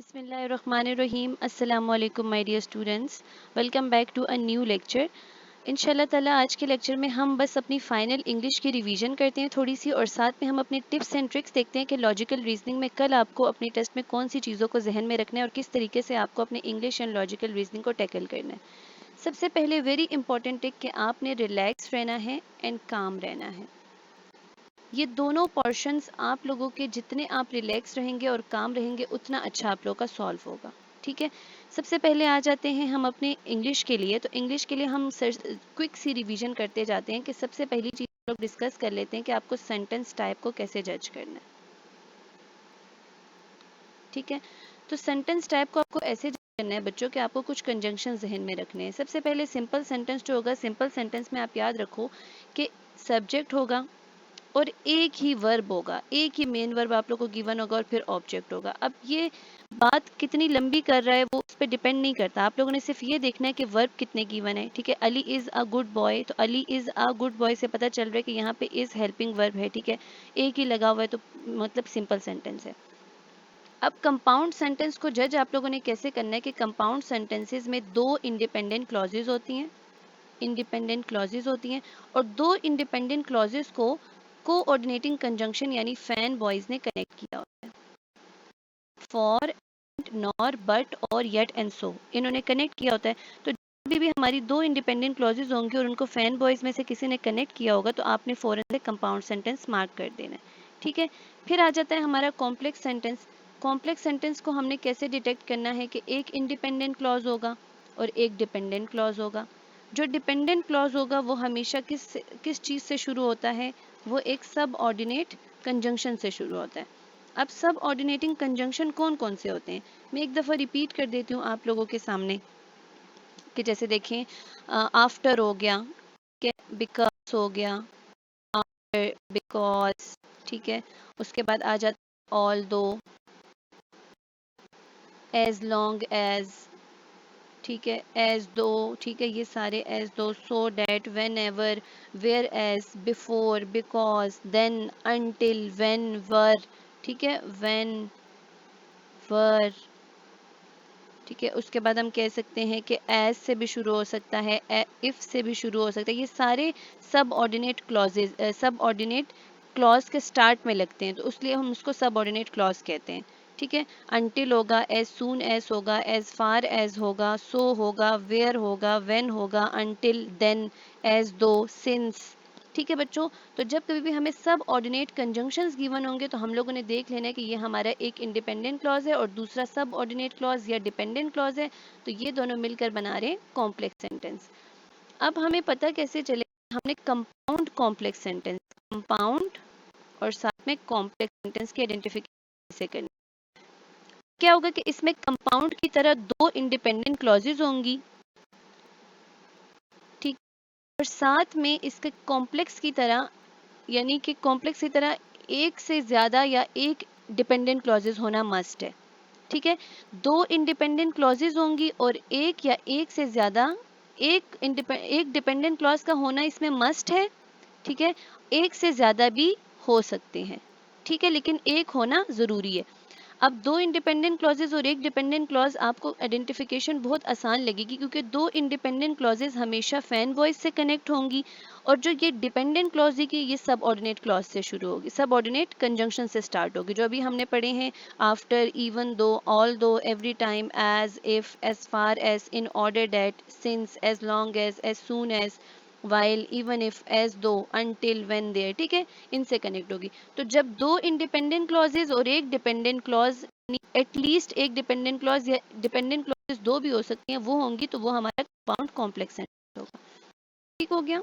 बिस्मिल्लाहिर्रहमानिर्रहीम अस्सलामु अलैकुम my dear students. Welcome back to a new lecture. इंशाल्लाह ताला आज के लेक्चर में हम बस अपनी फाइनल इंग्लिश की रिवीजन करते हैं थोड़ी सी, और साथ में हम अपने टिप्स एंड ट्रिक्स देखते हैं कि लॉजिकल रीजनिंग में कल आपको अपने टेस्ट में कौन सी चीज़ों को जहन में रखना है और किस तरीके से आपको अपने इंग्लिश एंड लॉजिकल रीजनिंग को टैकल करना है। सबसे पहले वेरी इंपॉर्टेंट टिप कि आपने रिलैक्स रहना है एंड काम रहना है। ये दोनों पोर्शंस आप लोगों के जितने आप रिलैक्स रहेंगे और काम रहेंगे उतना अच्छा आप लोगों का सॉल्व होगा। ठीक है, सबसे पहले आ जाते हैं हम अपने इंग्लिश के लिए। तो इंग्लिश के लिए हम क्विक सी रिवीजन करते जाते हैं कि सबसे पहली चीज़ लोग डिस्कस कर लेते हैं कि आपको सेंटेंस टाइप को कैसे जज करना है। ठीक है, तो सेंटेंस टाइप को आपको ऐसे जज करना है बच्चों कि आपको कुछ कंजंक्शन जहन में रखने हैं। सबसे पहले सिंपल सेंटेंस जो होगा, सिंपल सेंटेंस में आप याद रखो कि सब्जेक्ट होगा और एक ही वर्ब होगा, एक ही मेन वर्ब आप लोग को गिवन होगा और फिर ऑब्जेक्ट होगा। अब ये बात कितनी लंबी कर रहा है वो उस पर डिपेंड नहीं करता, आप लोगों ने सिर्फ ये देखना है कि वर्ब कितने गिवन है। ठीक है, Ali is a good boy, तो Ali is a good boy से पता चल रहा है कि यहाँ पे इज़ हेल्पिंग वर्ब है। ठीक है, एक ही लगा हुआ है तो मतलब सिंपल सेंटेंस है। अब कंपाउंड सेंटेंस को जज आप लोगों ने कैसे करना है कि कंपाउंड सेंटेंसेस में दो इंडिपेंडेंट क्लॉजेज होती हैं, इंडिपेंडेंट क्लॉजेज होती हैं, और दो इंडिपेंडेंट क्लॉजेज को कोऑर्डिनेटिंग कंजंक्शन यानी फैन बॉयज ने कनेक्ट किया होता है। फॉर, नॉर, बट और येट एंड सो इन्होंने कनेक्ट किया होता है। तो जब भी हमारी दो इंडिपेंडेंट क्लॉजेज होंगी और उनको फैन बॉयज में से किसी ने कनेक्ट किया होगा तो आपने फौरन से कंपाउंड सेंटेंस मार्क कर देना है। ठीक है, फिर आ जाता है हमारा कॉम्प्लेक्स सेंटेंस। कॉम्प्लेक्स सेंटेंस को हमने कैसे डिटेक्ट करना है कि एक इंडिपेंडेंट क्लॉज होगा और एक डिपेंडेंट क्लॉज होगा। जो डिपेंडेंट क्लॉज होगा वो हमेशा किस चीज़ से शुरू होता है, वो एक सब ऑर्डिनेट कंजंक्शन से शुरू होता है। अब सब ऑर्डिनेटिंग कंजंक्शन कौन कौन से होते हैं, मैं एक दफ़ा रिपीट कर देती हूँ आप लोगों के सामने कि जैसे देखें, आफ्टर हो गया, बिकॉज हो गया, आफ्टर, बिकॉज। ठीक है, उसके बाद आ जाता है ऑल दो, एज लॉन्ग एज। ठीक है, एज दो। ठीक है, ये सारे as though, so that, whenever, whereas, before, because, then, until, when, where. ठीक है, वेन, वर। ठीक है, उसके बाद हम कह सकते हैं कि एज से भी शुरू हो सकता है, इफ से भी शुरू हो सकता है। ये सारे सब ऑर्डिनेट क्लॉजेज, सब ऑर्डिनेट क्लॉज के स्टार्ट में लगते हैं, तो इसलिए हम उसको सब ऑर्डिनेट क्लॉज कहते हैं। ठीक है, अनटिल होगा, एज सून एज होगा, एज फार एज होगा, सो होगा, वेयर होगा, वेन होगा, अनटिल, देन, एज दो, सिंस। ठीक है बच्चों, तो जब कभी भी हमें सब ऑर्डिनेट कंजंक्शंस गिवन होंगे तो हम लोगों ने देख लेना है कि ये हमारा एक इंडिपेंडेंट क्लॉज है और दूसरा सब ऑर्डिनेट क्लॉज या डिपेंडेंट क्लॉज है, तो ये दोनों मिलकर बना रहे हैं कॉम्प्लेक्स सेंटेंस। अब हमें पता कैसे चले, हमने कंपाउंड कॉम्प्लेक्स सेंटेंस, कंपाउंड और साथ में कॉम्प्लेक्स सेंटेंस की आइडेंटिफिकेशन कैसे करनी। क्या होगा कि इसमें कंपाउंड की तरह दो इंडिपेंडेंट क्लॉजेज होंगी, ठीक, और साथ में इसके कॉम्प्लेक्स की तरह, यानी कि कॉम्प्लेक्स की तरह एक से ज़्यादा या एक डिपेंडेंट क्लॉजेज होना मस्ट है। ठीक है, दो इंडिपेंडेंट क्लॉजेज होंगी और एक या एक से ज़्यादा, एक डिपेंडेंट क्लॉज का होना इसमें मस्ट है। ठीक है, एक से ज़्यादा भी हो सकते हैं। ठीक है, लेकिन एक होना ज़रूरी है। अब दो इंडिपेंडेंट क्लॉजेज और एक डिपेंडेंट क्लॉज आपको आइडेंटिफिकेशन बहुत आसान लगेगी क्योंकि दो इंडिपेंडेंट क्लॉजेज हमेशा फैन वॉइस से कनेक्ट होंगी, और जो ये डिपेंडेंट क्लॉज है कि ये सब ऑर्डिनेट क्लॉज से शुरू होगी, सब ऑर्डिनेट कंजंक्शन से स्टार्ट होगी, जो अभी हमने पढ़े हैं, after, even though, although, every time, as, if, as far as, in order that, since, as long as soon as, while, even if, as though, until, when there. ठीक है, इनसे कनेक्ट होगी। तो जब दो इंडिपेंडेंट क्लॉजेज और एक dependent clause, at least एक डिपेंडेंट क्लॉज या डिपेंडेंट क्लॉजेज दो भी हो सकती हैं, वो होंगी, तो वो हमारा कंपाउंड कॉम्प्लेक्स सेंटेंस होगा। ठीक हो गया,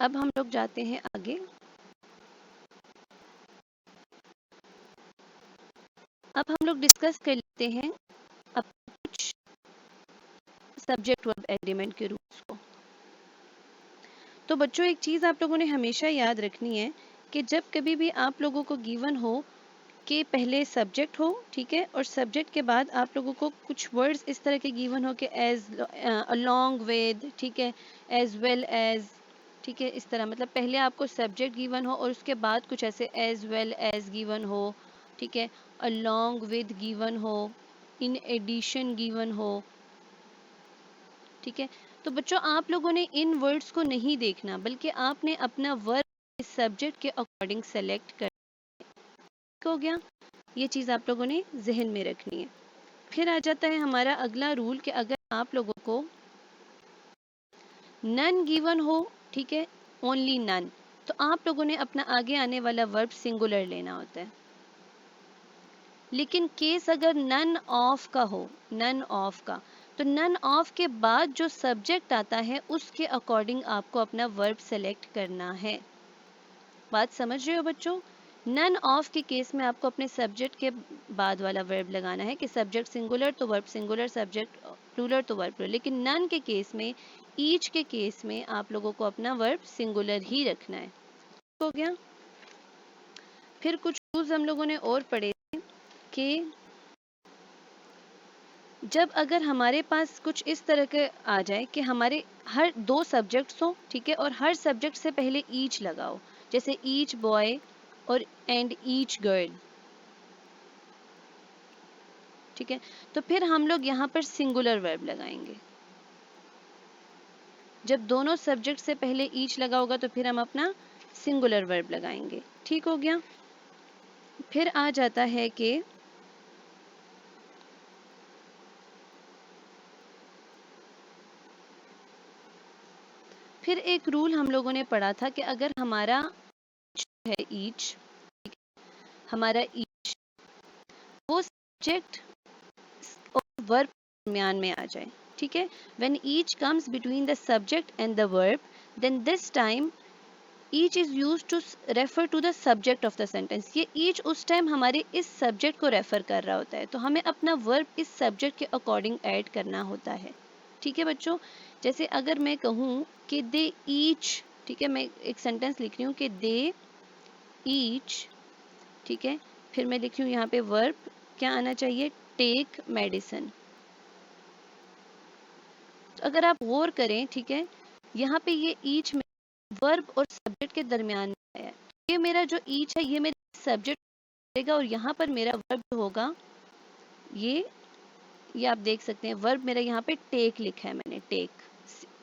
अब हम लोग जाते हैं आगे। अब हम लोग डिस्कस कर लेते हैं अब कुछ सब्जेक्ट वर्ब एग्रीमेंट के रूल्स को। तो बच्चों एक चीज़ आप लोगों ने हमेशा याद रखनी है कि जब कभी भी आप लोगों को गिवन हो कि पहले सब्जेक्ट हो, ठीक है, और सब्जेक्ट के बाद आप लोगों को कुछ वर्ड्स इस तरह के गिवन हो कि एज, अलोंग विद, ठीक है, एज वेल एज, ठीक है, इस तरह, मतलब पहले आपको सब्जेक्ट गिवन हो और उसके बाद कुछ ऐसे एज वेल एज गिवन हो, ठीक है, along with गिवन हो, in addition गिवन हो। ठीक है, तो बच्चों आप लोगों ने इन वर्ड्स को नहीं देखना, बल्कि आपने अपना वर्ब इस सब्जेक्ट के अकॉर्डिंग सेलेक्ट कर। हो गया, ये चीज आप लोगों ने जहन में रखनी है। फिर आ जाता है हमारा अगला रूल कि अगर आप लोगों को नन गिवन हो, ठीक है, ओनली नन, तो आप लोगों ने अपना आगे आने वाला वर्ब सिंगुलर लेना होता है। लेकिन केस अगर नन ऑफ का हो, नन ऑफ का, तो नन ऑफ के बाद जो सब्जेक्ट आता है उसके अकॉर्डिंग आपको अपना वर्ब सेलेक्ट करना है। बात समझ रहे हो बच्चों? नन ऑफ के केस में आपको अपने सब्जेक्ट के बाद वाला वर्ब लगाना है कि सब्जेक्ट सिंगुलर तो वर्ब सिंगुलर, सब्जेक्ट प्लूरल तो वर्ब प्लूरल। लेकिन नन के केस में, ईच के केस में आप लोगों को अपना वर्ब सिंगुलर ही रखना है। हो गया। फिर कुछ रूल्स हम लोगों ने और पढ़े थे कि जब अगर हमारे पास कुछ इस तरह के आ जाए कि हमारे हर दो सब्जेक्ट्स हो, ठीक है, और हर सब्जेक्ट से पहले ईच लगाओ, जैसे ईच बॉय और एंड ईच गर्ल, ठीक है, तो फिर हम लोग यहाँ पर सिंगुलर वर्ब लगाएंगे। जब दोनों सब्जेक्ट से पहले ईच लगा होगा तो फिर हम अपना सिंगुलर वर्ब लगाएंगे। ठीक हो गया। फिर आ जाता है कि फिर एक रूल हम लोगों ने पढ़ा था कि अगर हमारा है ईच, हमारा ईच वो सब्जेक्ट और वर्ब दरमियान में आ जाए, ठीक है, when each comes between the subject and the verb, then this time each is used to refer to the subject of the sentence. ये ईच उस टाइम हमारे इस सब्जेक्ट को रेफर कर रहा होता है, तो हमें अपना वर्ब इस सब्जेक्ट के अकॉर्डिंग ऐड करना होता है। ठीक है बच्चों, जैसे अगर मैं कहूँ कि दे ईच, ठीक है, मैं एक सेंटेंस लिख रही हूँ कि दे ईच, ठीक है, फिर मैं लिख रही हूँ यहाँ पे वर्ब क्या आना चाहिए, टेक मेडिसिन। तो अगर आप गौर करें, ठीक है, यहाँ पे ये ईच में वर्ब और सब्जेक्ट के दरमियान में आया है। ये मेरा जो ईच है ये मेरा सब्जेक्ट होगा और यहाँ पर मेरा वर्ब होगा ये आप देख सकते हैं वर्ब मेरा यहाँ पे टेक लिखा है मैंने, टेक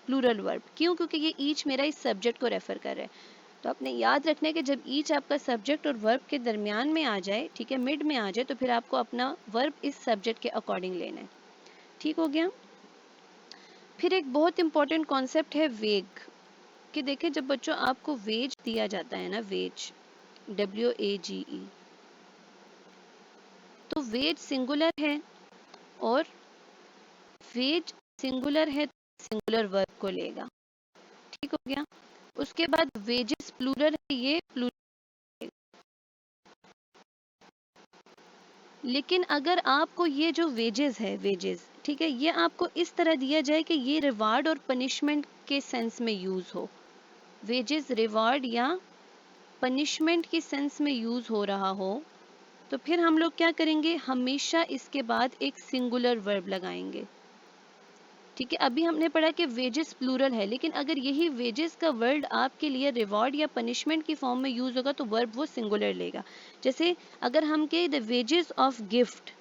प्लूरल वर्ब। क्यों? क्योंकि ये ईच मेरा इस सब्जेक्ट को रेफर कर रहा है। तो आपने याद रखना है कि जब ईच आपका सब्जेक्ट और वर्ब के दरमियान में आ जाए, ठीक है, मिड में आ जाए, तो फिर आपको अपना वर्ब इस सब्जेक्ट के अकॉर्डिंग लेना है। ठीक हो गया। फिर एक बहुत इंपॉर्टेंट कॉन्सेप्ट है वेग, कि देखें जब बच्चों आपको वेज दिया जाता है ना, वेज, WAGE, तो वेज सिंगुलर है और वेज सिंगुलर है तो सिंगुलर वर्ब को लेगा। ठीक हो गया। उसके बाद वेजेस प्लूरल है, ये प्लूरल। लेकिन अगर आपको ये जो वेजेस है, वेजेस, ठीक है, ये आपको इस तरह दिया जाए कि ये रिवार्ड और पनिशमेंट के सेंस में यूज हो, वेजेस रिवार्ड या पनिशमेंट के सेंस में यूज हो रहा हो, तो फिर हम लोग क्या करेंगे, हमेशा इसके बाद एक सिंगुलर वर्ब लगाएंगे। ठीक है, अभी हमने पढ़ा कि वेजेस प्लूरल है, लेकिन अगर यही वेजेस का वर्ड आपके लिए रिवॉर्ड या पनिशमेंट की फॉर्म में यूज होगा तो वर्ब वो सिंगुलर लेगा। जैसे अगर हम कहें द वेजेस ऑफ गिफ्ट,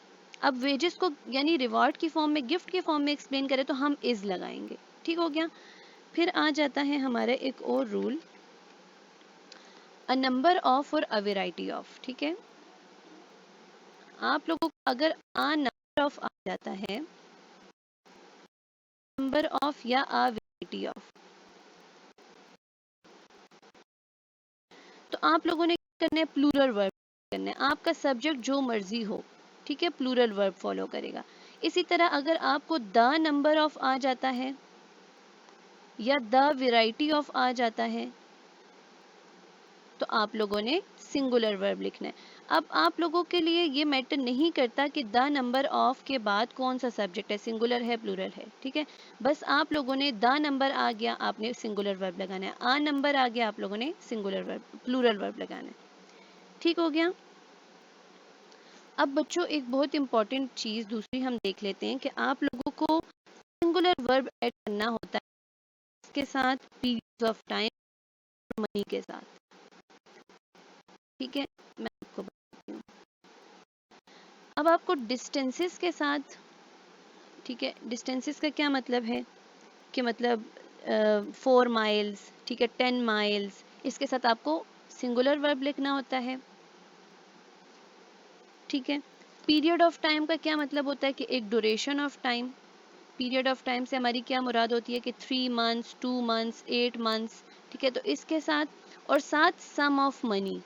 अब वेजेस को यानी रिवॉर्ड की फॉर्म में, गिफ्ट की फॉर्म में एक्सप्लेन करें तो हम इज लगाएंगे। ठीक हो गया। फिर आ जाता है हमारा एक और रूल, अ नंबर ऑफ और अ वेराइटी ऑफ। ठीक है, आप लोगों को अगर आ नंबर ऑफ आ जाता है, नंबर ऑफ या आ वेराइटी ऑफ, तो आप लोगों ने क्या करना है, प्लूरल वर्ब करना है। आपका सब्जेक्ट जो मर्जी हो, ठीक है, प्लूरल वर्ब फॉलो करेगा। इसी तरह अगर आपको द नंबर ऑफ आ जाता है या द वेराइटी ऑफ आ जाता है, तो आप लोगों ने सिंगुलर वर्ब लिखना है। अब आप लोगों के लिए ये मैटर नहीं करता कि द नंबर ऑफ के बाद कौन सा सब्जेक्ट है, सिंगुलर है प्लूरल है, ठीक है, बस आप लोगों ने द नंबर आ गया, आपने सिंगुलर वर्ब लगाना है, आ नंबर आ गया, आप लोगों ने सिंगुलर वर्ब प्लूरल वर्ब लगाना है। ठीक हो गया। अब बच्चों एक बहुत इंपॉर्टेंट चीज दूसरी हम देख लेते हैं कि आप लोगों को सिंगुलर वर्ब ऐड करना होता है इसके साथ पीरियड्स ऑफ टाइम, मनी के साथ। ठीक है, मैं आपको बताती हूँ। अब आपको डिस्टेंसेस के साथ, ठीक है, डिस्टेंसेस का क्या मतलब है कि मतलब 4 माइल्स, ठीक है, 10 माइल्स, इसके साथ आपको सिंगुलर वर्ब लिखना होता है, ठीक है। पीरियड ऑफ टाइम का क्या मतलब होता है कि एक duration of time, period of time से हमारी क्या मुराद होती है कि 3 मंथ्स, 2 मंथ्स, 8 मंथ्स, ठीक है। तो इसके साथ और साथ sum of money,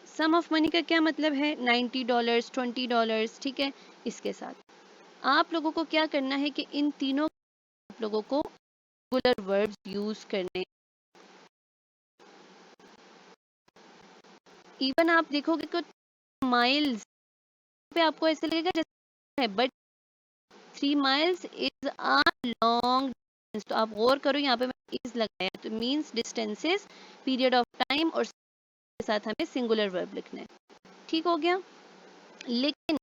sum of money का क्या मतलब है, $90, $20, ठीक है। इसके साथ आप लोगों को क्या करना है कि इन तीनों आप लोगों को रेगुलर वर्ब्स यूज करने। इवन आप देखोगे कि माइल्स पे आपको ऐसे लगेगा जैसे है, but 3 miles is a long distance. तो आप गौर करो, यहाँ पे मैंने इज लगाया, तो means distances, period of time और के साथ हमें सिंगुलर वर्ब लिखना है, ठीक हो गया। लेकिन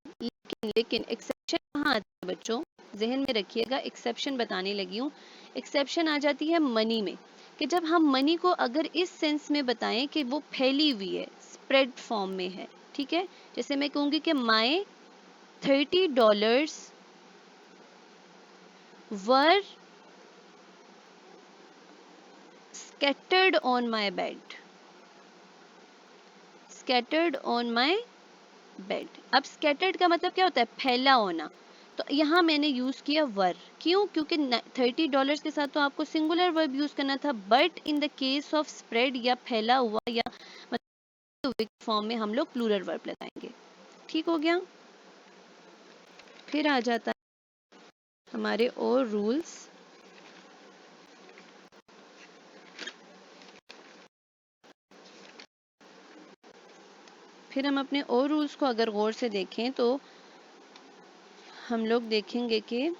लेकिन एक्सेप्शन कहाँ आती है बच्चों, जहन में रखिएगा, एक्सेप्शन बताने लगी हूँ। एक्सेप्शन आ जाती है मनी में, कि जब हम मनी को अगर इस सेंस में बताएं कि वो फैली हुई है, स्प्रेड फॉर्म में है, ठीक है। जैसे मैं कहूंगी कि माई $30 वर scattered on my bed, scattered on my bed। अब scattered का मतलब क्या होता है, फैला होना। तो यहाँ मैंने यूज किया वर, क्यों, क्योंकि $30 के साथ तो आपको सिंगुलर वर्ब यूज करना था, but in the case of spread या फैला हुआ या मतलब फॉर्म में हम लोग प्लूरल वर्ब लगाएंगे, ठीक हो गया। फिर आ जाता है हमारे और रूल्स। फिर हम अपने और रूल्स को अगर गौर से देखें तो हम लोग देखेंगे कि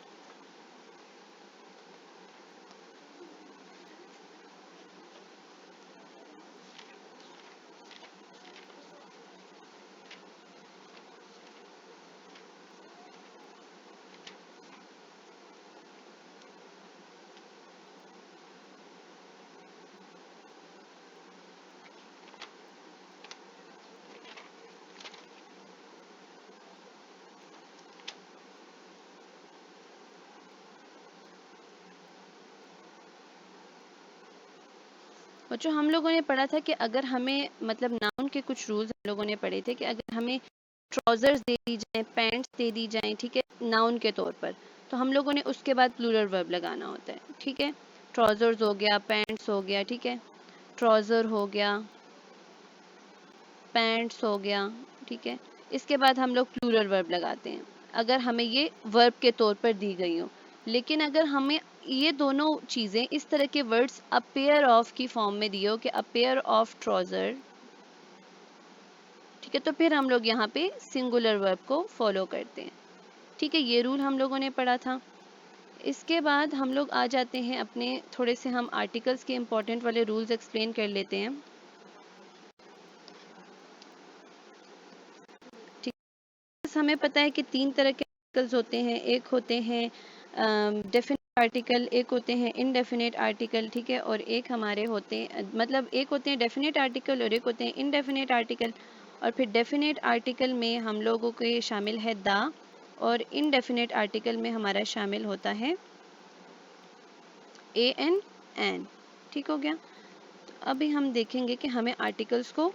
बच्चों हम लोगों ने पढ़ा था कि अगर हमें मतलब नाउन के कुछ रूल्स हम लोगों ने पढ़े थे कि अगर हमें ट्राउजर्स दे दी जाए, पैंट्स दे दी जाए, ठीक है, नाउन के तौर पर, तो हम लोगों ने उसके बाद प्लूरल वर्ब लगाना होता है, ठीक है। ट्राउजर्स हो गया, पैंट्स हो गया, ठीक है, ट्राउजर हो गया, पैंट्स हो गया, ठीक है। इसके बाद हम लोग प्लूरल वर्ब लगाते हैं अगर हमें ये वर्ब के तौर पर दी गई हो। लेकिन अगर हमें ये दोनों चीज़ें इस तरह के वर्ड्स अ पेयर ऑफ की फॉर्म में दिए हो कि अ पेयर ऑफ ट्राउजर, ठीक है, तो फिर हम लोग यहाँ पे सिंगुलर वर्ब को फॉलो करते हैं, ठीक है। ये रूल हम लोगों ने पढ़ा था। इसके बाद हम लोग आ जाते हैं अपने थोड़े से हम आर्टिकल्स के इंपॉर्टेंट वाले रूल्स एक्सप्लेन कर लेते हैं, ठीक है। हमें पता है कि 3 तरह के आर्टिकल्स होते हैं, एक होते हैं डेफिनेट आर्टिकल, एक होते हैं इनडेफिनेट आर्टिकल, ठीक है, और एक हमारे होते हैं मतलब एक होते हैं डेफिनेट आर्टिकल और एक होते हैं इनडेफिनेट आर्टिकल। और फिर डेफिनेट आर्टिकल में हम लोगों के शामिल है द, और इनडेफिनेट आर्टिकल में हमारा शामिल होता है ए एन, ठीक हो गया। तो अभी हम देखेंगे कि हमें आर्टिकल्स को,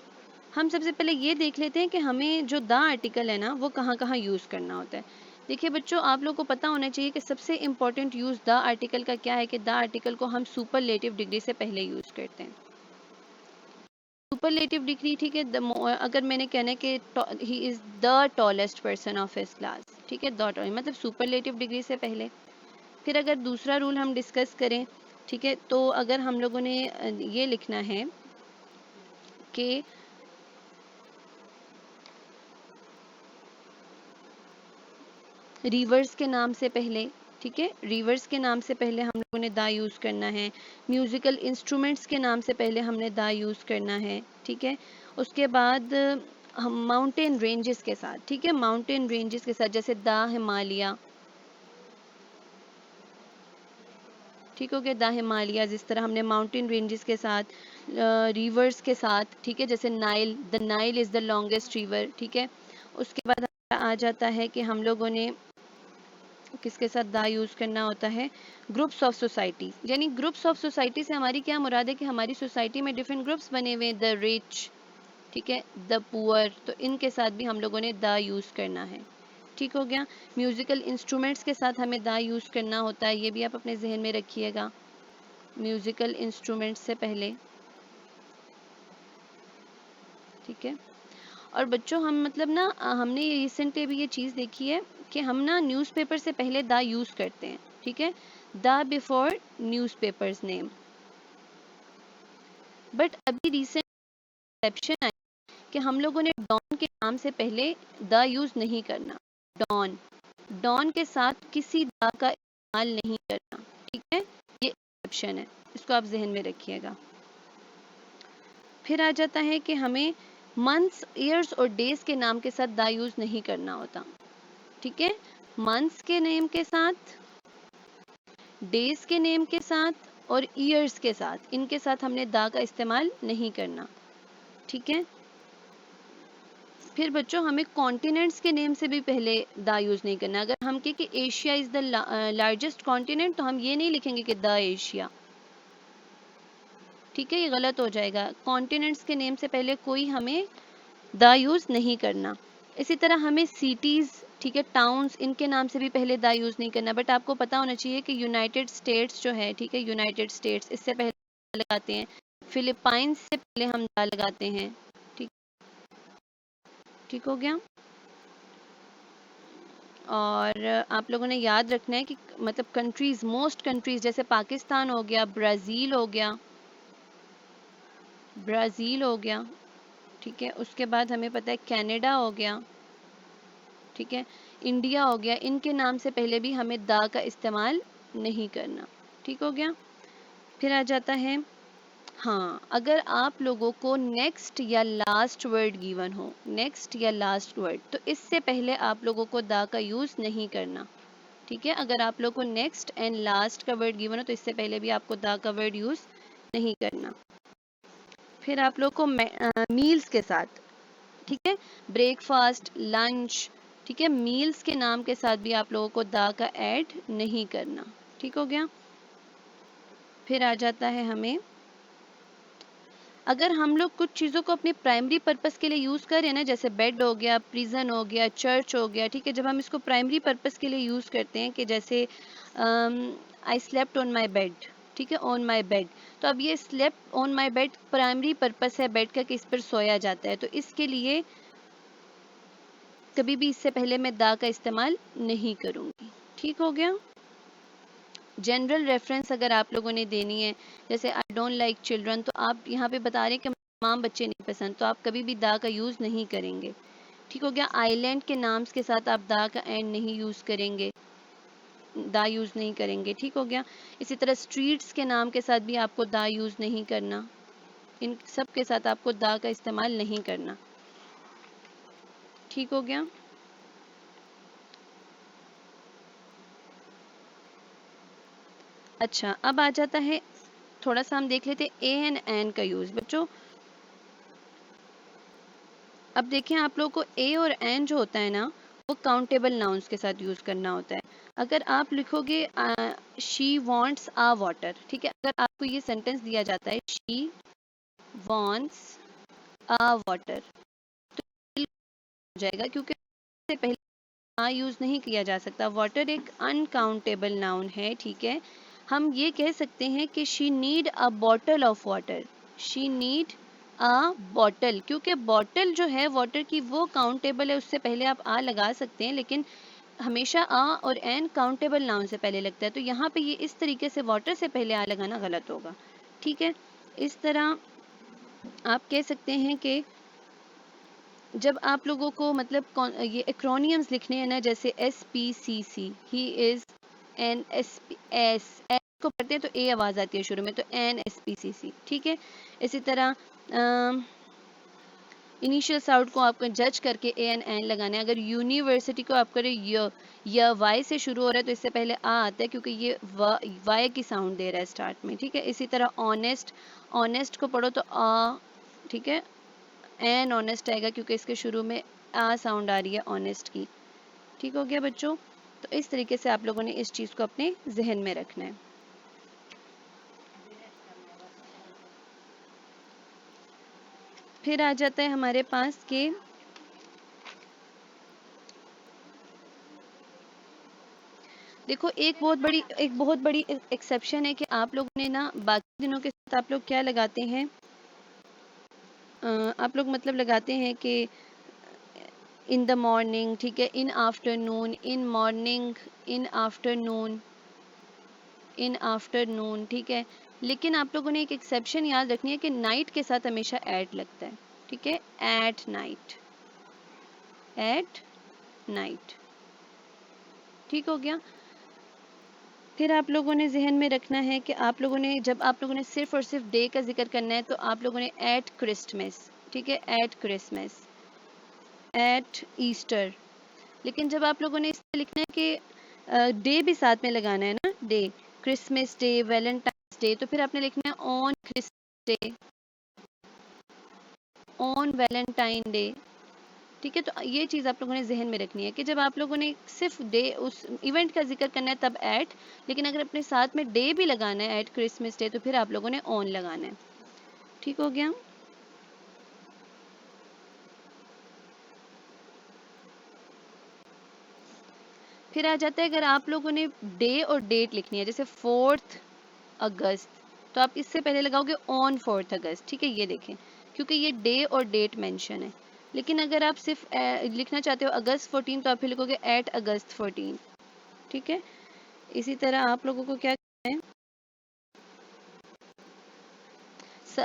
हम सबसे पहले ये देख लेते हैं कि हमें जो द आर्टिकल है ना वो कहाँ कहाँ यूज़ करना होता है। देखिए बच्चों, आप लोगों को पता होना चाहिए कि सबसे इम्पोर्टेंट यूज़ द आर्टिकल का क्या है कि द आर्टिकल को हम सुपरलेटिव डिग्री से पहले यूज़ करते हैं। सुपरलेटिव डिग्री, ठीक है, अगर मैंने कहना है कि he is the tallest person of his class, ठीक है, द मतलब सुपरलेटिव डिग्री से पहले। फिर अगर दूसरा रूल हम डिस्कस करें, ठीक है, तो अगर हम लोगों ने ये लिखना है कि रिवर्स के नाम से पहले, ठीक है, रिवर्स के नाम से पहले हम लोगों ने दा यूज़ करना है। म्यूज़िकल इंस्ट्रूमेंट्स के नाम से पहले हमने दा यूज़ करना है, ठीक है। उसके बाद हम माउंटेन रेंजेस के साथ, ठीक है, माउंटेन रेंजेस के साथ जैसे दा हिमालय, ठीक हो गया, द हिमालयाज। इस तरह हमने माउंटेन रेंजेस के साथ, रिवर्स के साथ, ठीक है, जैसे Nile, the Nile is the longest river, ठीक है। उसके बाद आ जाता है कि हम लोगों ने किसके साथ दा यूज़ करना होता है, ग्रुप्स ऑफ सोसाइटी। यानी ग्रुप्स ऑफ सोसाइटी से हमारी क्या मुराद है कि हमारी सोसाइटी में डिफरेंट ग्रुप्स बने हुए हैं, द रिच, ठीक है, द पुअर, तो इनके साथ भी हम लोगों ने दा यूज़ करना है। ठीक हो गया। म्यूज़िकल इंस्ट्रूमेंट्स के साथ हमें दा यूज़ करना होता है, ये भी आप अपने जहन में रखिएगा, म्यूज़िकल इंस्ट्रूमेंट्स से पहले। ठीक है। और बच्चों हम मतलब ना हमने ये रिसेंटली अभी ये चीज़ देखी है कि हम ना न्यूज़पेपर से पहले दा यूज़ करते हैं। ठीक है, दा बिफोर न्यूज़पेपर्स नेम। बट अभी रिसेंट एक्सेप्शन आई कि हम लोगों ने डॉन के नाम से पहले द यूज़ नहीं करना। डॉन, डॉन के साथ किसी दा का इस्तेमाल नहीं करना। ठीक है, ये एक्सेप्शन है, इसको आप जहन में रखिएगा। फिर आ जाता है कि हमें मंथ्स, ईयर्स और डेज के नाम के साथ दा यूज़ नहीं करना होता। ठीक है, मंथ्स के नेम के साथ, डेज के नेम के साथ और ईयर्स के साथ, इनके साथ हमने दा का इस्तेमाल नहीं करना। ठीक है। फिर बच्चों हमें कॉन्टिनेंट्स के नेम से भी पहले दा यूज़ नहीं करना। अगर हम कहें कि Asia is the largest continent, तो हम ये नहीं लिखेंगे कि द एशिया। ठीक है, ये गलत हो जाएगा। कॉन्टिनेंट्स के नेम से पहले कोई हमें द यूज़ नहीं करना। इसी तरह हमें सिटीज़, ठीक है, टाउन्स, इनके नाम से भी पहले द यूज़ नहीं करना। बट आपको पता होना चाहिए कि यूनाइटेड स्टेट्स जो है, ठीक है, यूनाइटेड स्टेट्स, इससे पहले दा लगाते हैं। फिलीपाइंस से पहले हम दा लगाते हैं। ठीक, ठीक हो गया। और आप लोगों ने याद रखना है कि मतलब कंट्रीज़, मोस्ट कंट्रीज़, जैसे पाकिस्तान हो गया, ब्राज़ील हो गया, ब्राज़ील हो गया, ठीक है, उसके बाद हमें पता है कनाडा हो गया, ठीक है, इंडिया हो गया, इनके नाम से पहले भी हमें दा का इस्तेमाल नहीं करना। ठीक हो गया। फिर आ जाता है, हाँ, अगर आप लोगों को नेक्स्ट या लास्ट वर्ड गिवन हो, नेक्स्ट या लास्ट वर्ड, तो इससे पहले आप लोगों को दा का यूज़ नहीं करना। ठीक है, अगर आप लोग को नेक्स्ट एंड लास्ट का वर्ड गिवन हो तो इससे पहले भी आपको दा का वर्ड यूज़ नहीं करना। फिर आप लोग को मील्स के साथ, ठीक है, ब्रेकफास्ट, लंच, ठीक है, मील्स के नाम के साथ भी आप लोगों को दा का ऐड नहीं करना। ठीक हो गया। फिर आ जाता है हमें, अगर हम लोग कुछ चीज़ों को अपने प्राइमरी पर्पस के लिए यूज़ करें ना, जैसे बेड हो गया, प्रिजन हो गया, चर्च हो गया, ठीक है, जब हम इसको प्राइमरी पर्पस के लिए यूज़ करते हैं कि जैसे I slept on my bed, ठीक है, ऑन माई बेड, तो अब ये slept on my bed primary purpose है बेड का कि इस पर सोया जाता है, तो इसके लिए कभी भी इससे पहले मैं दा का इस्तेमाल नहीं करूँगी। ठीक हो गया। जनरल रेफरेंस अगर आप लोगों ने देनी है, जैसे आई डोंट लाइक चिल्ड्रन, तो आप यहाँ पे बता रहे हैं कि तमाम बच्चे नहीं पसंद, तो आप कभी भी दा का यूज़ नहीं करेंगे। ठीक हो गया। आइलैंड के नाम्स के साथ आप दा का एंड नहीं यूज़ करेंगे, दा यूज़ नहीं करेंगे। ठीक हो गया। इसी तरह स्ट्रीट्स के नाम के साथ भी आपको दा यूज़ नहीं करना, इन सब के साथ आपको दा का इस्तेमाल नहीं करना। ठीक हो गया। अच्छा, अब आ जाता है, थोड़ा सा हम देख लेते हैं ए एंड एन का यूज़। बच्चों अब देखें, आप लोगों को ए और एन जो होता है ना, वो काउंटेबल नाउन्स के साथ यूज़ करना होता है। अगर आप लिखोगे शी वॉन्ट्स आ वाटर, ठीक है, अगर आपको ये सेंटेंस दिया जाता है शी वॉन्ट्स आ वाटर, तो हो जाएगा क्योंकि इससे पहले आ यूज़ नहीं किया जा सकता। वाटर एक अनकाउंटेबल नाउन है, ठीक है। हम ये कह सकते हैं कि she need a bottle of water, she need a bottle, क्योंकि बॉटल जो है वाटर की वो काउंटेबल है, उससे पहले आप आ लगा सकते हैं, लेकिन हमेशा आ और एन काउंटेबल नाउन से पहले लगता है, तो यहाँ पे ये इस तरीके से वाटर से पहले आ लगाना गलत होगा। ठीक है, इस तरह आप कह सकते हैं कि जब आप लोगों को मतलब ये एक्रोनियम्स लिखने हैं ना, जैसे SPCC, he is an S S को पढ़ते हैं तो ए आवाज़ आती है शुरू में, तो NSPCC, ठीक है। इसी तरह इनिशियल साउंड को आपको जज करके AN लगाना है। अगर यूनिवर्सिटी को आप करें या वाई से शुरू हो रहा है तो इससे पहले आ आता है, क्योंकि ये वाई की साउंड दे रहा है स्टार्ट में, ठीक है। इसी तरह ऑनेस्ट, ऑनेस्ट को पढ़ो तो आ, ठीक है, एन ऑनेस्ट आएगा क्योंकि इसके शुरू में आ साउंड आ रही है ऑनेस्ट की। ठीक हो गया बच्चों? तो इस तरीके से आप लोगों ने इस चीज़ को अपने जहन में रखना है। फिर आ जाता है हमारे पास कि देखो एक बहुत बड़ी एक्सेप्शन है कि आप लोगों ने ना बाकी दिनों के साथ आप लोग क्या लगाते हैं, आप लोग मतलब लगाते हैं कि इन द मॉर्निंग, ठीक है, in afternoon, in morning, in afternoon, in afternoon, ठीक है। लेकिन आप लोगों ने एक एक्सेप्शन याद रखनी है कि नाइट के साथ हमेशा एट लगता है, ठीक है, एट नाइट, एट नाइट। ठीक हो गया? फिर आप लोगों ने जहन में रखना है कि आप लोगों ने जब आप लोगों ने सिर्फ और सिर्फ डे का जिक्र करना है तो आप लोगों ने एट क्रिसमस, ठीक है, एट क्रिसमस, एट ईस्टर। लेकिन जब आप लोगों ने इसमें लिखना है कि डे भी साथ में लगाना है ना, day, Christmas day, Valentine's day, तो फिर आपने लिखना है on Christmas day, on Valentine day. ठीक है, तो ये चीज़ आप लोगों ने जहन में रखनी है कि जब आप लोगों ने सिर्फ डे उस इवेंट का जिक्र करना है तब एट, लेकिन अगर अपने साथ में डे भी लगाना है एट क्रिसमस डे तो फिर आप लोगों ने ऑन लगाना है। ठीक हो गया? फिर आ जाता है अगर आप लोगों ने डे और डेट लिखनी है, जैसे 4 अगस्त, तो आप इससे पहले लगाओगे ऑन 4 अगस्त, ठीक है, ये देखें, क्योंकि ये डे और डेट मेंशन है। लेकिन अगर आप सिर्फ लिखना चाहते हो अगस्त 14 तो आप फिर लिखोगे एट अगस्त 14। ठीक है, इसी तरह आप लोगों को क्या करना है,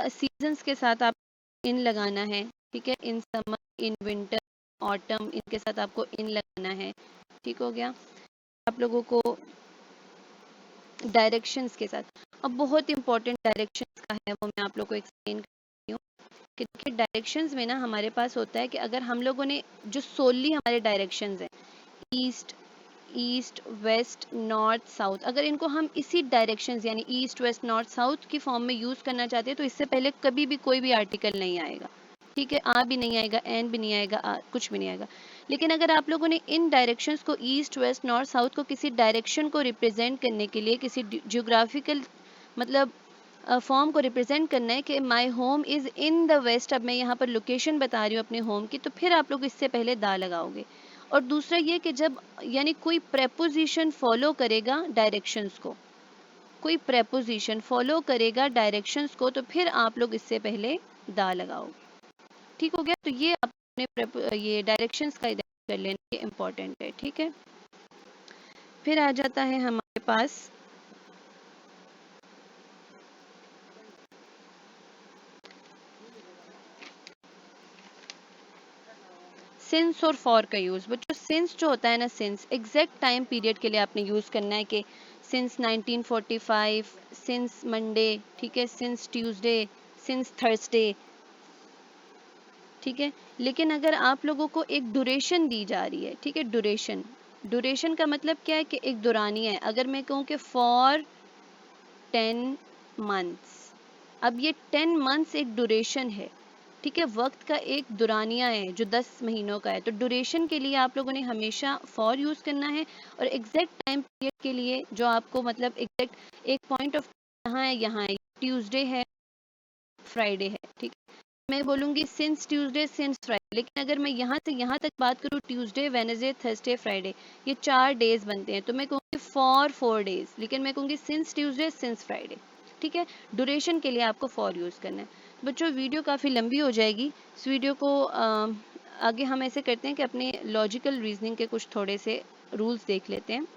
सीजन्स के साथ आप इन लगाना है, ठीक है, in summer, in winter, autumn, इनके साथ आपको इन लगाना है। ठीक हो गया? आप लोगों को डायरेक्शंस के साथ, अब बहुत इंपॉर्टेंट डायरेक्शंस का है वो मैं आप लोगों को एक्सप्लेन करती हूँ कि देखिए डायरेक्शंस में ना हमारे पास होता है कि अगर हम लोगों ने जो सोली हमारे डायरेक्शंस हैं, east, east west north south, अगर इनको हम इसी डायरेक्शंस यानी ईस्ट वेस्ट नॉर्थ साउथ की फॉर्म में यूज़ करना चाहते हैं तो इससे पहले कभी भी कोई भी आर्टिकल नहीं आएगा। ठीक है, आ भी नहीं आएगा, एन भी नहीं आएगा, कुछ भी नहीं आएगा। लेकिन अगर आप लोगों ने इन डायरेक्शंस को ईस्ट वेस्ट नॉर्थ साउथ को किसी डायरेक्शन को रिप्रेजेंट करने के लिए किसी जियोग्राफिकल मतलब फॉर्म को रिप्रेजेंट करना है कि my home is in the west, अब मैं यहाँ पर लोकेशन बता रही हूँ अपने होम की, तो फिर आप लोग इससे पहले दा लगाओगे। और दूसरा ये कि जब यानी कोई प्रेपोजिशन फॉलो करेगा डायरेक्शंस को, कोई प्रेपोजिशन फॉलो करेगा डायरेक्शंस को, तो फिर आप लोग इससे पहले दा लगाओगे। ठीक हो गया? तो ये अपने ये डायरेक्शंस का कर लेना इम्पोर्टेंट है। ठीक है, फिर आ जाता है हमारे पास सिंस और फॉर का यूज़। बच्चों सिंस जो होता है ना, सिंस एग्जैक्ट टाइम पीरियड के लिए आपने यूज़ करना है कि सिंस 1945, सिंस मंडे, ठीक है, सिंस ट्यूसडे, सिंस थर्सडे। ठीक है, लेकिन अगर आप लोगों को एक ड्यूरेशन दी जा रही है, ठीक है, ड्यूरेशन, ड्यूरेशन का मतलब क्या है कि एक दुरानी है। अगर मैं कहूँ कि फॉर 10 मंथ्स, अब ये 10 मंथ्स एक ड्यूरेशन है, ठीक है, वक्त का एक दुरानिया है जो 10 महीनों का है। तो ड्यूरेशन के लिए आप लोगों ने हमेशा फॉर यूज़ करना है, और एग्जैक्ट टाइम पीरियड के लिए जो आपको मतलब एग्जैक्ट एक पॉइंट ऑफ यहाँ है, ट्यूसडे है, फ्राइडे है, ठीक है, मैं बोलूँगी सिंस ट्यूसडे सिंस फ्राइडे। लेकिन अगर मैं यहाँ से यहाँ तक बात करूँ, ट्यूसडे वेडनेसडे थर्सडे फ्राइडे, ये 4 डेज बनते हैं, तो मैं कहूँगी फॉर 4 डेज, लेकिन मैं कहूँगी सिंस ट्यूसडे सिंस फ्राइडे। ठीक है, ड्यूरेशन के लिए आपको फॉर यूज़ करना है। बच्चों वीडियो काफ़ी लंबी हो जाएगी, इस वीडियो को आगे हम ऐसे करते हैं कि अपने लॉजिकल रीजनिंग के कुछ थोड़े से रूल्स देख लेते हैं।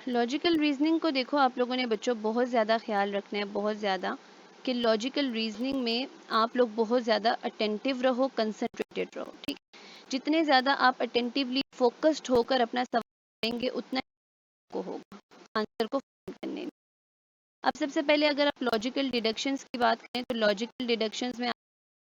लॉजिकल रीजनिंग को देखो आप लोगों ने बच्चों बहुत ज़्यादा ख्याल रखना है, बहुत ज़्यादा, कि लॉजिकल रीजनिंग में आप लोग बहुत ज़्यादा अटेंटिव रहो, कंसंट्रेटेड रहो। ठीक, जितने ज़्यादा आप अटेंटिवली फोकस्ड होकर अपना सवाल करेंगे उतना को होगा आंसर को फाइंड करने में। अब सबसे पहले अगर आप लॉजिकल डिडक्शंस की बात करें तो लॉजिकल डिडक्शंस में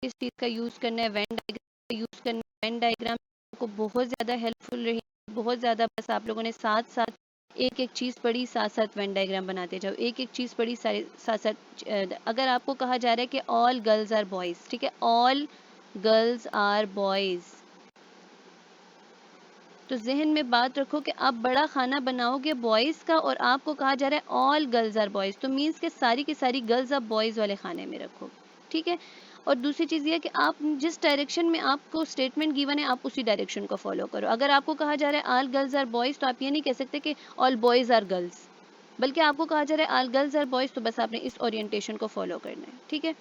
किस चीज़ का यूज़ करना है, वेन डायग्राम का यूज़ करना है। वेन डायग्राम को बहुत ज़्यादा हेल्पफुल रही, बहुत ज़्यादा, बस आप लोगों ने साथ साथ एक एक चीज़ पढ़ी, साथ साथ वेन डायग्राम बनाते जाओ, एक एक चीज़ पढ़ी, सारे साथ साथ अगर आपको कहा जा रहा है कि ऑल गर्ल्स आर बॉयज़, ठीक है, ऑल गर्ल्स आर बॉयज़, तो जहन में बात रखो कि आप बड़ा खाना बनाओगे बॉयज़ का और आपको कहा जा रहा है ऑल गर्ल्स आर बॉयज़, तो मीन्स के सारी की सारी गर्ल्स आप बॉयज़ वाले खाने में रखो, ठीक है। और दूसरी चीज़ ये है कि आप जिस डायरेक्शन में आपको स्टेटमेंट गिवन है आप उसी डायरेक्शन को फॉलो करो। अगर आपको कहा जा रहा है ऑल गर्ल्स आर बॉयज़, तो आप ये नहीं कह सकते कि ऑल बॉयज़ आर गर्ल्स, बल्कि आपको कहा जा रहा है ऑल गर्ल्स आर बॉयज़, तो बस आपने इस ओरिएंटेशन को फॉलो करना है, ठीक है।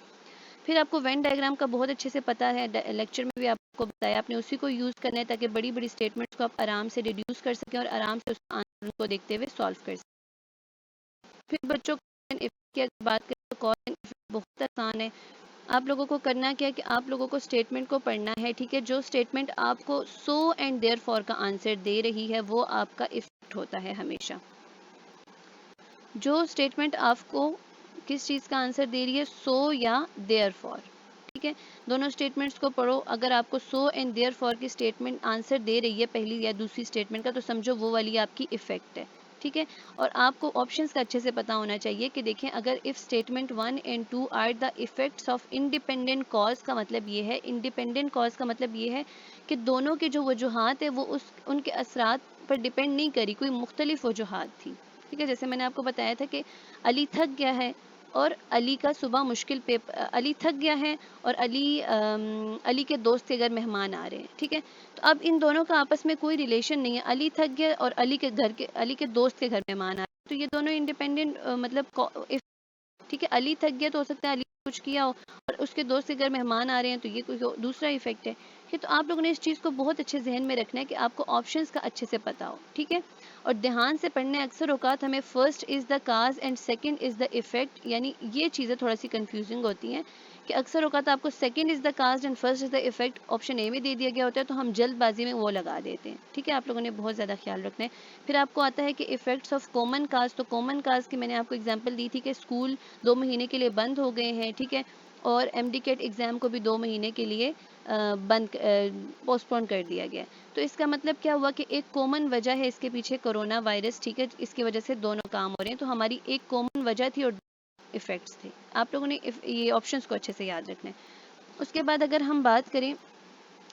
फिर आपको वेन डायग्राम का बहुत अच्छे से पता है, लेक्चर में भी आपको बताया, आपने उसी को यूज़ करना है ताकि बड़ी बड़ी स्टेटमेंट्स को आप आराम से रिड्यूस कर सकें और आराम से उस आंसर को देखते हुए सॉल्व कर सकें। फिर बच्चों कॉज एंड इफेक्ट की अगर बात करें तो कॉज एंड इफेक्ट बहुत आसान है। आप लोगों को करना क्या है कि आप लोगों को स्टेटमेंट को पढ़ना है, ठीक है। जो स्टेटमेंट आपको सो एंड देयर फॉर का आंसर दे रही है वो आपका इफेक्ट होता है हमेशा। जो स्टेटमेंट आपको किस चीज़ का आंसर दे रही है, सो या देयर फॉर, ठीक है। दोनों स्टेटमेंट्स को पढ़ो, अगर आपको सो एंड देयर फॉर की स्टेटमेंट आंसर दे रही है पहली या दूसरी स्टेटमेंट का, तो समझो वो वाली आपकी इफेक्ट है, ठीक है। और आपको ऑप्शंस का अच्छे से पता होना चाहिए कि देखें, अगर if statement 1 and 2 are the effects of independent cause, का मतलब ये है, इंडिपेंडेंट कॉज का मतलब ये है कि दोनों के जो वजूहात है वो उस उनके असरात पर डिपेंड नहीं करी, कोई मुख्तलिफ वजूहात थी, ठीक है। जैसे मैंने आपको बताया था कि अली थक गया है और अली का सुबह मुश्किल पेपर, अली थक गया है और अली के दोस्त के घर मेहमान आ रहे हैं, ठीक है। तो अब इन दोनों का आपस में कोई रिलेशन नहीं है, अली थक गया और अली के दोस्त के घर मेहमान आ रहे हैं, तो ये दोनों इंडिपेंडेंट मतलब ठीक है। अली थक गया तो हो सकता है अली ने कुछ किया हो, और उसके दोस्त के घर मेहमान आ रहे हैं तो ये कोई दूसरा इफेक्ट है, ठीक। तो आप लोगों ने इस चीज़ को बहुत अच्छे जहन में रखना है कि आपको ऑप्शंस का अच्छे से पता हो, ठीक है। और ध्यान से पढ़ने, अक्सर औकात हमें first is the cause and second is the effect, यानी ये चीज़ें थोड़ा सी कंफ्यूजिंग होती हैं कि अक्सर औकात आपको second is the cause and first is the effect option A में दे दिया गया होता है, तो हम जल्दबाजी में वो लगा देते हैं, ठीक है। आप लोगों ने बहुत ज़्यादा ख्याल रखना है। फिर आपको आता है कि इफेक्ट्स ऑफ कॉमन काज, तो कॉमन काज की मैंने आपको एग्जाम्पल दी थी कि स्कूल 2 महीने के लिए बंद हो गए हैं, ठीक है। और MD-CAT एग्ज़ाम को भी 2 महीने के लिए बंद पोस्टपोन कर दिया गया है। तो इसका मतलब क्या हुआ कि एक कॉमन वजह है इसके पीछे, कोरोना वायरस, ठीक है। इसकी वजह से दोनों काम हो रहे हैं, तो हमारी एक कॉमन वजह थी और इफेक्ट्स थे। आप लोगों ने ये ऑप्शंस को अच्छे से याद रखना है। उसके बाद अगर हम बात करें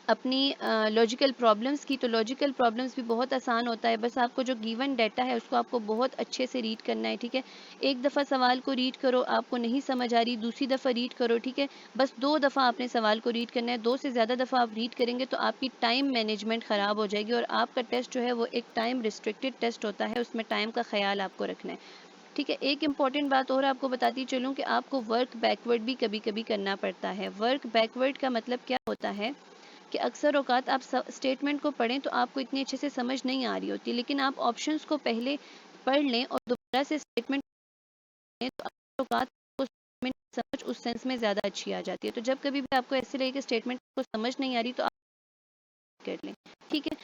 अपनी लॉजिकल प्रॉब्लम्स की, तो लॉजिकल प्रॉब्लम्स भी बहुत आसान होता है, बस आपको जो गिवन डाटा है उसको आपको बहुत अच्छे से रीड करना है, ठीक है। एक दफ़ा सवाल को रीड करो, आपको नहीं समझ आ रही दूसरी दफ़ा रीड करो, ठीक है। बस 2 दफ़ा आपने सवाल को रीड करना है, 2 से ज़्यादा दफ़ा आप रीड करेंगे तो आपकी टाइम मैनेजमेंट ख़राब हो जाएगी, और आपका टेस्ट जो है वो एक टाइम रिस्ट्रिक्टेड टेस्ट होता है, उसमें टाइम का ख्याल आपको रखना है, ठीक है। एक इम्पॉर्टेंट बात और आपको बताती चलूँ कि आपको वर्क बैकवर्ड भी कभी कभी करना पड़ता है। वर्क बैकवर्ड का मतलब क्या होता है कि अक्सर औकात आप स्टेटमेंट को पढ़ें तो आपको इतनी अच्छे से समझ नहीं आ रही होती, लेकिन आप ऑप्शंस को पहले पढ़ लें और दोबारा से स्टेटमेंट पढ़ें तो अक्सर औकात आपको स्टेटमेंट समझ उस सेंस में ज़्यादा अच्छी आ जाती है। तो जब कभी भी आपको ऐसे लगे कि स्टेटमेंट को समझ नहीं आ रही तो आप कर लें, ठीक है।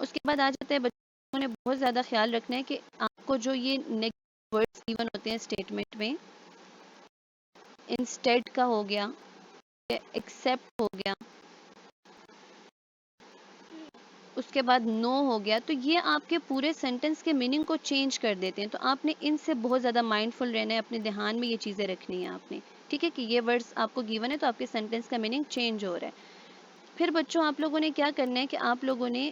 उसके बाद आ जाता है, बच्चों ने बहुत ज़्यादा ख्याल रखना है कि आपको जो ये नेगेटिव वर्ड्स गिवन होते हैं स्टेटमेंट में, इंस्टेड का हो गया, एक्सेप्ट हो गया, उसके बाद नो हो गया, तो ये आपके पूरे सेंटेंस के मीनिंग को चेंज कर देते हैं। तो आपने इनसे बहुत ज़्यादा माइंडफुल रहना है, अपने ध्यान में ये चीज़ें रखनी है आपने, ठीक है, कि ये वर्ड्स आपको गिवन है तो आपके सेंटेंस का मीनिंग चेंज हो रहा है। फिर बच्चों आप लोगों ने क्या करना है कि आप लोगों ने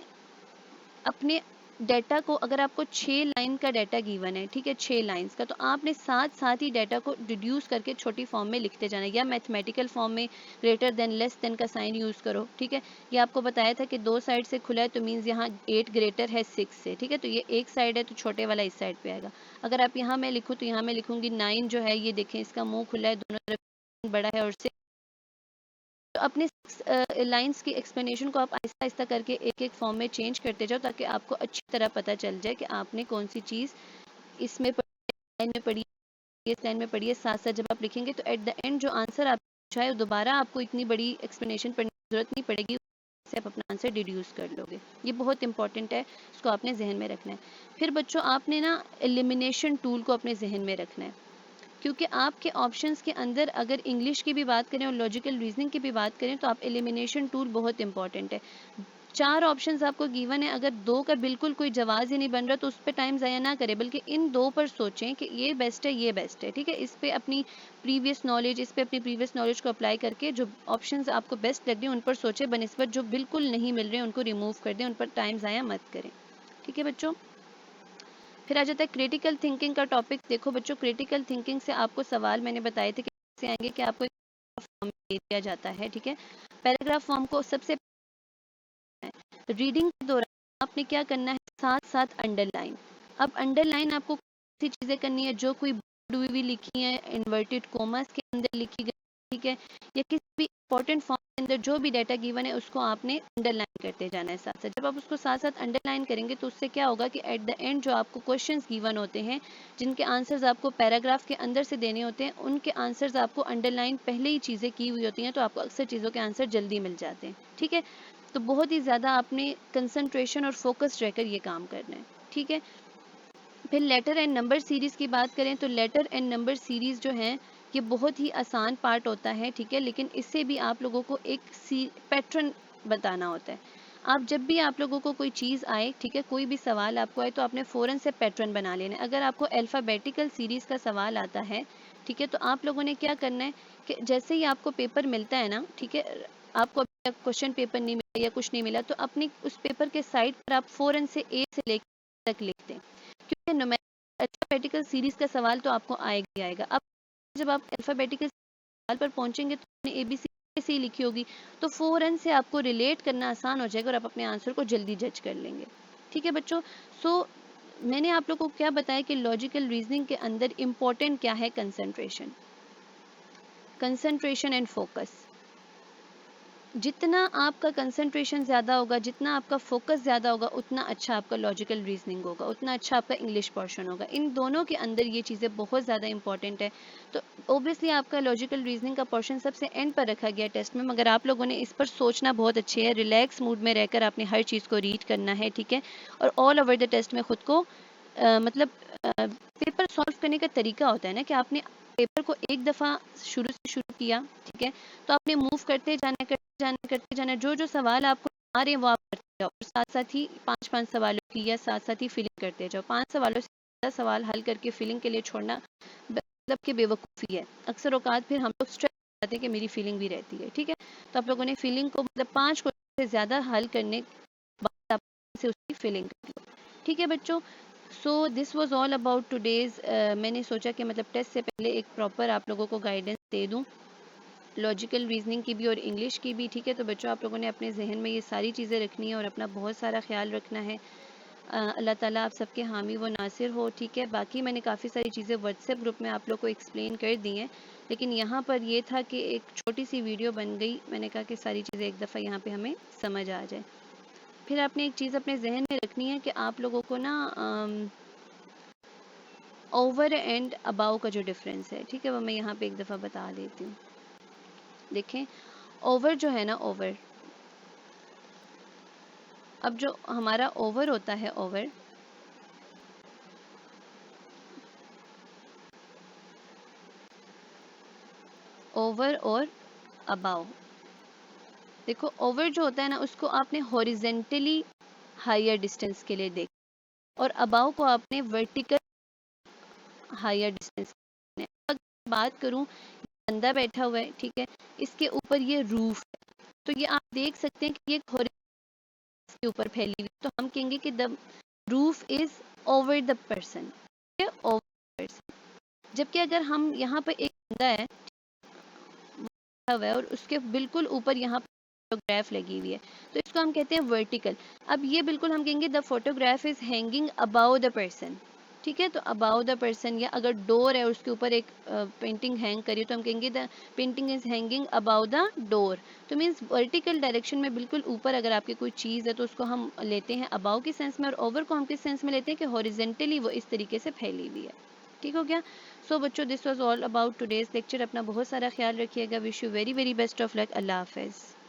अपने डाटा को, अगर आपको 6 लाइन का डाटा गिवन है, ठीक है, 6 लाइंस का, तो आपने साथ साथ ही डाटा को डिड्यूस करके छोटी फॉर्म में लिखते जाना है, या मैथमेटिकल फॉर्म में ग्रेटर देन लेस देन का साइन यूज़ करो, ठीक है। ये आपको बताया था कि 2 साइड से खुला है तो मीन्स यहाँ 8 ग्रेटर है 6 से, ठीक है। तो ये एक साइड है तो छोटे वाला इस साइड पे आएगा। अगर आप यहाँ मैं लिखूँ तो यहाँ मैं लिखूँगी 9 जो है, ये देखें इसका मुंह खुला है, दोनों तरफ बड़ा है, और तो अपने लाइंस की एक्सप्लेनेशन को आप आहिस्ता आहिस्ता करके एक एक फॉर्म में चेंज करते जाओ, ताकि आपको अच्छी तरह पता चल जाए कि आपने कौन सी चीज़ इसमें लाइन में पढ़ी है, इस लाइन में पढ़ी है। साथ साथ जब आप लिखेंगे तो एट द एंड जो आंसर आप चाहे दोबारा आपको इतनी बड़ी एक्सप्लेनेशन पढ़ने की जरूरत नहीं पड़ेगी, से आप अपना आंसर डिड्यूस कर लोगे। ये बहुत इंपॉर्टेंट है, इसको आपने जहन में रखना है। फिर बच्चों आपने ना एलिमिनेशन टूल को अपने जहन में रखना है, क्योंकि आपके ऑप्शंस के अंदर अगर इंग्लिश की भी बात करें और लॉजिकल रीजनिंग की भी बात करें तो आप एलिमिनेशन टूल बहुत इंपॉर्टेंट है। 4 ऑप्शंस आपको गिवन है, अगर 2 का बिल्कुल कोई जवाब ही नहीं बन रहा तो उस पे टाइम ज़ाया ना करें, बल्कि इन 2 पर सोचें कि ये बेस्ट है, ये बेस्ट है, ठीक है। इस पे अपनी प्रीवियस नॉलेज को अप्लाई करके जो ऑप्शंस आपको बेस्ट लग रहे हैं उन पर सोचें, बनिस्बत जो बिल्कुल नहीं मिल रहे हैं उनको रिमूव कर दें, उन पर टाइम ज़ाया मत करें, ठीक है बच्चों। फिर आ जाता है क्रिटिकल थिंकिंग का टॉपिक। देखो बच्चों, क्रिटिकल थिंकिंग से आपको सवाल मैंने बताए थे कि कैसे आएंगे, कि आपको एक फॉर्म दे दिया जाता है, ठीक है। पैराग्राफ फॉर्म को सबसे रीडिंग के दौरान आपने क्या करना है, साथ साथ अंडरलाइन। अब अंडरलाइन आपको ऐसी चीजें करनी है जो कोई बोर्ड हुई भी लिखी है, इन्वर्टेड कोमास के अंदर लिखी गई, ठीक है, या किसी भी इंपॉर्टेंट फॉर्म के अंदर जो भी डाटा गिवन है उसको आपने अंडरलाइन करते जाना है साथ साथ। जब आप उसको साथ साथ अंडरलाइन करेंगे तो उससे क्या होगा कि एट द एंड जो आपको क्वेश्चंस गिवन होते हैं, जिनके आंसर्स आपको पैराग्राफ के अंदर से देने होते हैं, उनके आंसर्स आपको अंडरलाइन पहले ही चीज़ें की हुई होती हैं, तो आपको अक्सर चीज़ों के आंसर जल्दी मिल जाते हैं, ठीक है। तो बहुत ही ज़्यादा आपने कंसंट्रेशन और फोकस रहकर ये काम करना है, ठीक है। फिर लेटर एंड नंबर सीरीज़ की बात करें तो लेटर एंड नंबर सीरीज़ जो है ये बहुत ही आसान पार्ट होता है, ठीक है, लेकिन इससे भी आप लोगों को एक पैटर्न बताना होता है। आप जब भी आप लोगों को कोई चीज़ आए, ठीक है, कोई भी सवाल आपको आए तो आपने फ़ौरन से पैटर्न बना लेना है। अगर आपको अल्फ़ाबेटिकल सीरीज़ का सवाल आता है, ठीक है, तो आप लोगों ने क्या करना है कि जैसे ही आपको पेपर मिलता है ना, ठीक है, आपको अभी तक क्वेश्चन पेपर नहीं मिला या कुछ नहीं मिला, तो अपनी उस पेपर के साइड पर आप फ़ौरन से ए से लेकर तक लिखते हैं, क्योंकि अल्फाबेटिकल सीरीज का सवाल तो आपको आएगा ही आएगा। अब जब आप अल्फाबेटिकल सवाल पर पहुंचेंगे तो आपने एबीसी ऐसे ही लिखी होगी, तो फौरन से आपको रिलेट करना आसान हो जाएगा और आप अपने आंसर को जल्दी जज कर लेंगे, ठीक है बच्चों। सो मैंने आप लोगों को क्या बताया कि लॉजिकल रीजनिंग के अंदर इंपॉर्टेंट क्या है, कंसंट्रेशन एंड फोकस। जितना आपका कंसंट्रेशन ज़्यादा होगा, जितना आपका फोकस ज़्यादा होगा, उतना अच्छा आपका लॉजिकल रीजनिंग होगा, उतना अच्छा आपका इंग्लिश पोर्शन होगा। इन दोनों के अंदर ये चीज़ें बहुत ज़्यादा इंपॉर्टेंट है। तो ओब्वियसली आपका लॉजिकल रीजनिंग का पोर्शन सबसे एंड पर रखा गया टेस्ट में, मगर आप लोगों ने इस पर सोचना बहुत अच्छे है, रिलैक्स मूड में रहकर आपने हर चीज़ को रीड करना है, ठीक है। और ऑल ओवर द टेस्ट में खुद को मतलब पेपर सॉल्व करने का तरीका होता है ना कि आपने पेपर को एक दफ़ा शुरू से शुरू किया, ठीक है, तो आपने मूव करते जाना, जो जो सवाल आपको आ रहे हैं वो आप करते जाओ, और साथ साथ ही 5-5 सवालों की या साथ साथ ही फिलिंग करते जाओ। 5 सवालों से ज़्यादा सवाल हल करके फिलिंग के लिए छोड़ना मतलब कि बेवकूफ़ी है। अक्सर औकात फिर हम लोग स्ट्रेस जाते हैं कि मेरी फीलिंग भी रहती है, ठीक है। तो आप लोगों ने फीलिंग को मतलब 5 क्वेश्चन से ज़्यादा हल करने के बाद आप से उसकी फीलिंग कर लो, ठीक है बच्चों। So this was all about today's. मैंने सोचा कि मतलब टेस्ट से पहले एक प्रॉपर आप लोगों को गाइडेंस दे दूं, लॉजिकल रीजनिंग की भी और इंग्लिश की भी, ठीक है। तो बच्चों आप लोगों ने अपने जहन में ये सारी चीज़ें रखनी है और अपना बहुत सारा ख्याल रखना है। अल्लाह ताला आप सबके हामी व नासिर हो, ठीक है। बाकी मैंने काफ़ी सारी चीज़ें व्हाट्सएप ग्रुप में आप लोग को एक्सप्लेन कर दी हैं, लेकिन यहाँ पर ये था कि एक छोटी सी वीडियो बन गई, मैंने कहा कि सारी चीज़ें एक दफ़ा यहाँ पे हमें समझ आ जाए। फिर आपने एक चीज़ अपने जहन में रखनी है कि आप लोगों को ना ओवर एंड अबाव का जो डिफरेंस है, ठीक है, वो मैं यहाँ पे एक दफ़ा बता देती हूँ। देखें, ओवर जो है ना, ओवर, अब जो हमारा ओवर होता है, ओवर और अबाव। देखो, ओवर जो होता है ना उसको आपने हॉरिजेंटली हायर डिस्टेंस के लिए देखा, और अबाव को आपने वर्टिकल हायर डिस्टेंस। अगर बात करूं, बंदा बैठा हुआ है, ठीक है, इसके ऊपर ये रूफ है, तो ये आप देख सकते हैं कि ये के ऊपर फैली हुई, तो हम कहेंगे कि the roof is over the person, over person. जबकि अगर हम यहाँ पर एक बंदा है हुआ है और उसके बिल्कुल ऊपर यहाँ फोटोग्राफ लगी हुई है, तो इसको हम कहते हैं वर्टिकल। अब ये बिल्कुल हम कहेंगे the photograph is hanging about the person, ठीक है। तो अबाउ द पर्सन, या अगर डोर है उसके ऊपर एक पेंटिंग हैंग करी तो हम कहेंगे the painting is hanging about the door. तो मीन्स वर्टिकल डायरेक्शन में बिल्कुल ऊपर अगर आपकी कोई चीज़ है तो उसको हम लेते हैं अबाउ के सेंस में, और ओवर को हम किस सेंस में लेते हैं कि हॉरिजेंटली वो इस तरीके से फैली हुई है, ठीक हो गया। सो बच्चों, this was all about today's lecture. अपना बहुत सारा ख्याल रखिएगा। Wish you very very best of luck. अल्लाह हाफिज़।